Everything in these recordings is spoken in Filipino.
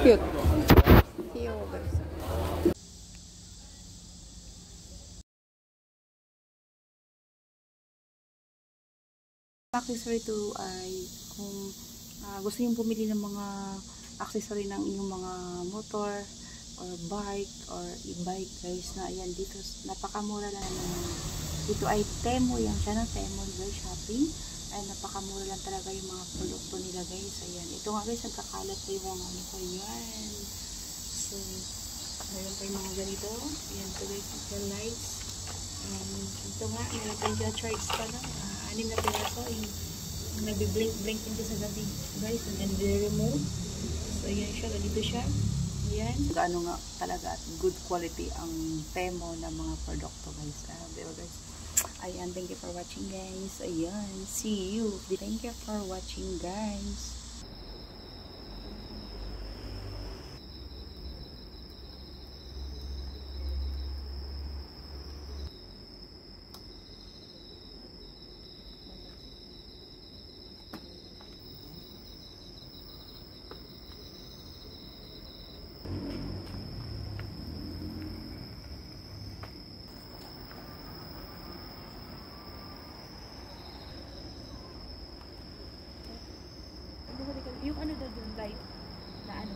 Cute. Yo, guys. Accessory to ay kung gusto niyo bumili ng mga accessory ng inyong mga motor or bike or e-bike guys, na ayan dito napakamura lang naman. Dito ay Temu, yan siya na Temu guys, shopping. Ay napakamura lang talaga yung mga produkto nila guys. Ayan, ito nga guys, nagkakalat pa yung mga ano ko yan. So meron pa yung mga ganito. Ayan to guys, the lights. Ito nga, meron pa yung charge pa lang. 6 na piraso yung nagbi-blink din sa gabi guys, and then the remote. So ayan siya, ganito siya. Ayan, gaano nga talaga at good quality ang Temu na mga produkto guys. Diba guys? Ayan, thank you for watching guys. Ayan, see you. Thank you for watching guys. Yung ano doon, light na ano.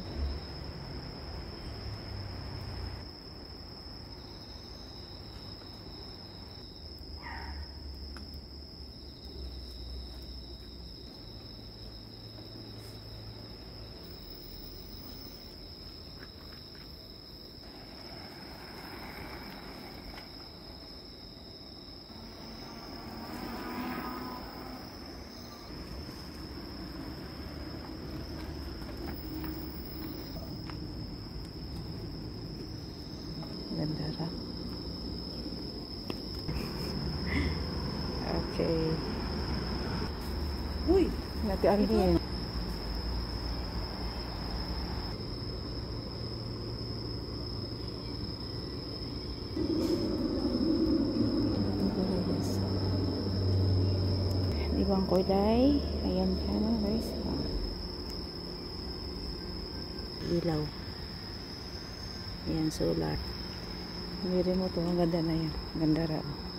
Ganda. Okay. Uy, Ate Arlene. Ibang kulay. Ayan siya na guys. Ilaw. Ayan, solar. May remote. Ang ganda na yan. Ganda raw.